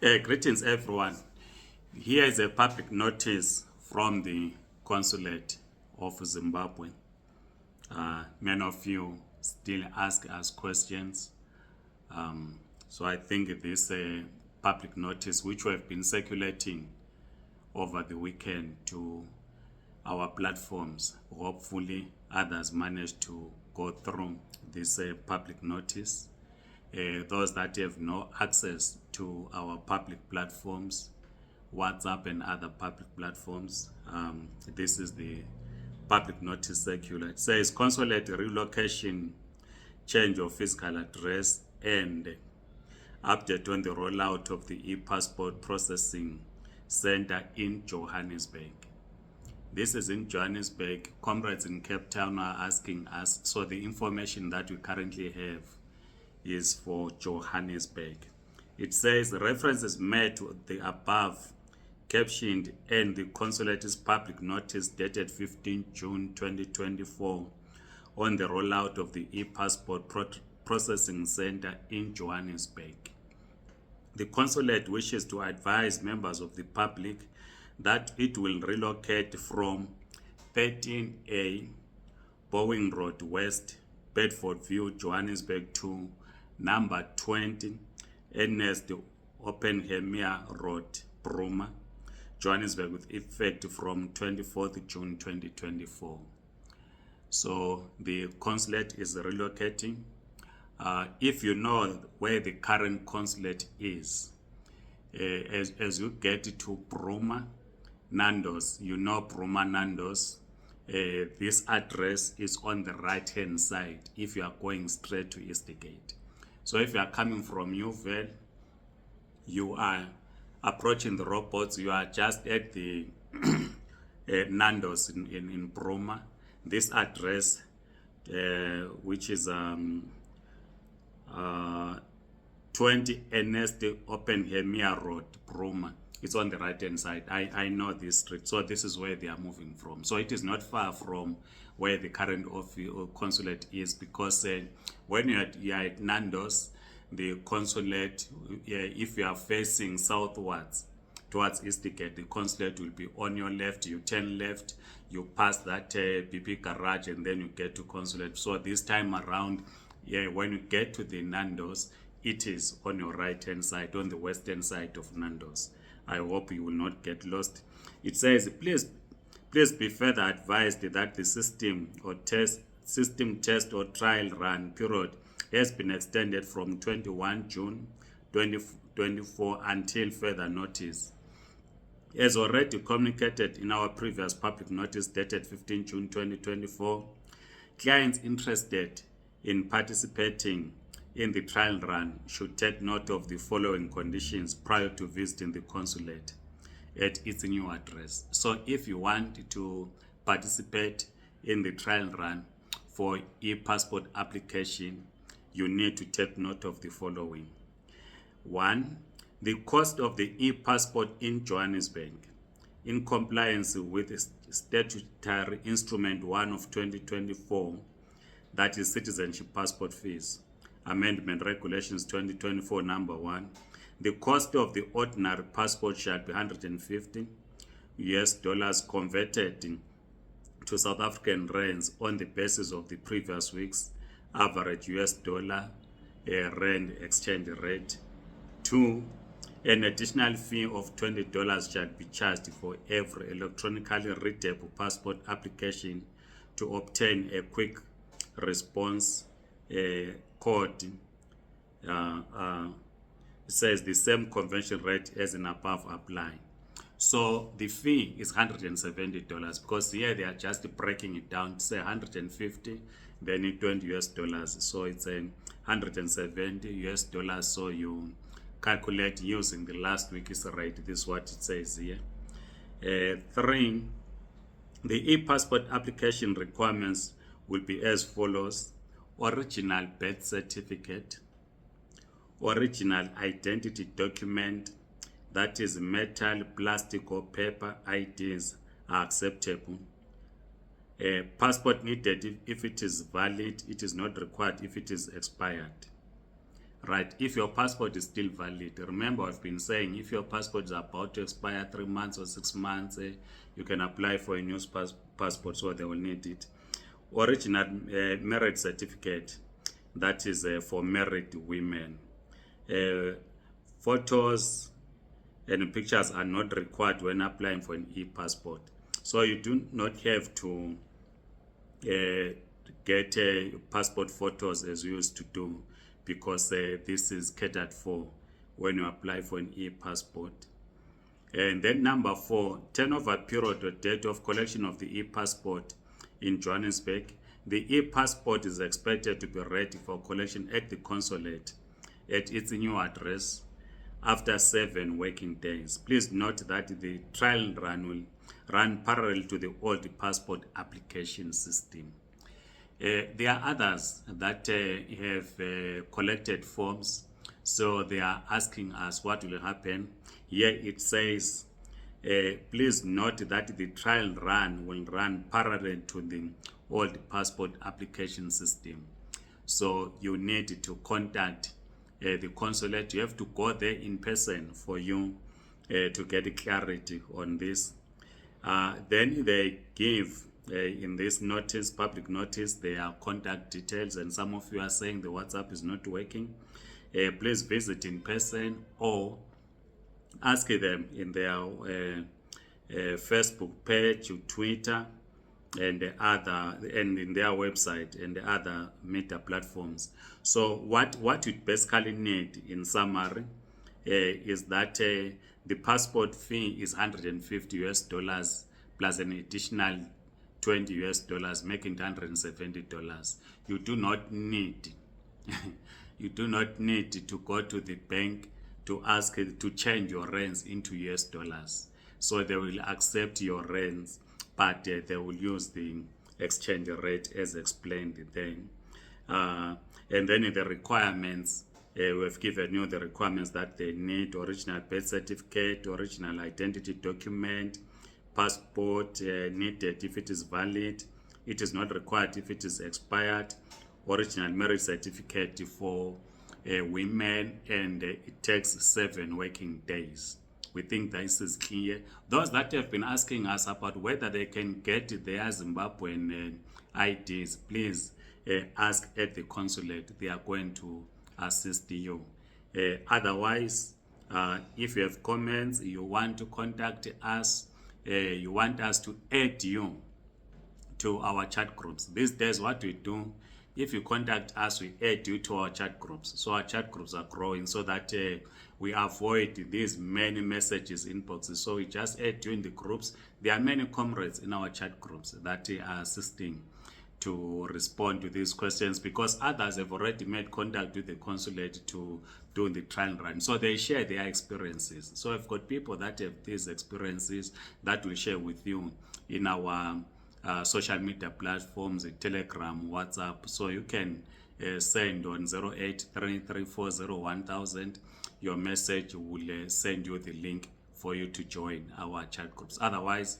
Greetings, everyone. Here is a public notice from the Consulate of Zimbabwe. Many of you still ask us questions. So I think this public notice, which we have been circulating over the weekend to our platforms, hopefully others managed to go through this public notice. Those that have no access to our public platforms, WhatsApp and other public platforms, this is the public notice circular. It says Consulate relocation, change of physical address, and update on the rollout of the e-passport processing center in Johannesburg. This is in Johannesburg. Comrades in Cape Town are asking us, so the information that we currently have is for Johannesburg. It says references made to the above captioned and the Consulate's public notice dated 15 June 2024 on the rollout of the e-passport processing center in Johannesburg. The Consulate wishes to advise members of the public that it will relocate from 13A Boeing Road West, Bedfordview, Johannesburg to number 20 Ernest Oppenheimer Road, Bruma, Johannesburg, with effect from 24th June 2024. So the consulate is relocating. If you know where the current consulate is, as you get to Bruma, Nando's, you know Bruma Nando's, this address is on the right hand side if you are going straight to Eastgate. So if you are coming from Newville, you are approaching the robots, you are just at the Nando's in Bruma. This address, which is 20 Ernest Oppenheimer Road, Bruma. It's on the right hand side. I know this street, so this is where they are moving from. So it is not far from where the current consulate is, because when you are at Nando's, the consulate, if you are facing southwards towards Eastgate, the consulate will be on your left. You turn left, you pass that BP garage, and then you get to consulate. So this time around, when you get to the Nando's, it is on your right hand side, on the western side of Nando's. I hope you will not get lost. It says, please be further advised that the system test or trial run period has been extended from 21 June 2024 until further notice. As already communicated in our previous public notice dated 15 June 2024, clients interested in participating in the trial run should take note of the following conditions prior to visiting the consulate at its new address. So if you want to participate in the trial run for e-passport application, you need to take note of the following. 1. The cost of the e-passport in Johannesburg, in compliance with Statutory Instrument 1 of 2024, that is Citizenship Passport Fees, Amendment Regulations 2024 number 1. The cost of the ordinary passport shall be $150 converted to South African rands on the basis of the previous week's average US dollar rand exchange rate. 2. An additional fee of $20 shall be charged for every electronically readable passport application to obtain a quick response code. It says the same convention rate as in above apply. So the fee is $170, because here they are just breaking it down to say 150, then in $20. So it's $170. So you calculate using the last week's rate. This is what it says here. 3. The e-passport application requirements will be as follows: original birth certificate, original identity document, that is metal, plastic or paper IDs are acceptable. Passport needed if it is valid, it is not required if it is expired. right? If your passport is still valid, remember I've been saying if your passport is about to expire 3 months or 6 months, you can apply for a new passport, so they will need it. Original marriage certificate, that is for married women. Photos and pictures are not required when applying for an e-passport, so you do not have to get passport photos as you used to do, because this is catered for when you apply for an e-passport. And then number 4, turnover period or date of collection of the e-passport in Johannesburg. The e-passport is expected to be ready for collection at the consulate at its new address after 7 working days. Please note that the trial run will run parallel to the old passport application system. There are others that have collected forms, so they are asking us what will happen. Here it says, please note that the trial run will run parallel to the old passport application system. So you need to contact the consulate. You have to go there in person for you to get clarity on this. Then they give in this notice, public notice, their contact details, and some of you are saying the WhatsApp is not working. Please visit in person or ask them in their Facebook page, Twitter, and in their website and the other media platforms. So what you basically need in summary is that the passport fee is $150 plus an additional $20, making $170. You do not need you do not need to go to the bank to ask to change your rands into US dollars. So they will accept your rands, but they will use the exchange rate as explained then. And then in the requirements, we've given you the requirements that they need: original birth certificate, original identity document, passport needed if it is valid, it is not required if it is expired, original marriage certificate for women, and it takes 7 working days. We think this is clear. Those that have been asking us about whether they can get their Zimbabwean IDs, please ask at the consulate. They are going to assist you. Otherwise, if you have comments, you want to contact us, you want us to add you to our chat groups. These days, what we do, if you contact us, we add you to our chat groups. So our chat groups are growing so that we avoid these many messages inboxes. So we just add you in the groups. There are many comrades in our chat groups that are assisting to respond to these questions, because others have already made contact with the consulate to do the trial run. So they share their experiences. So I've got people that have these experiences that we share with you in our social media platforms, Telegram, WhatsApp. So you can send on 0833401000 your message. Will send you the link for you to join our chat groups. Otherwise,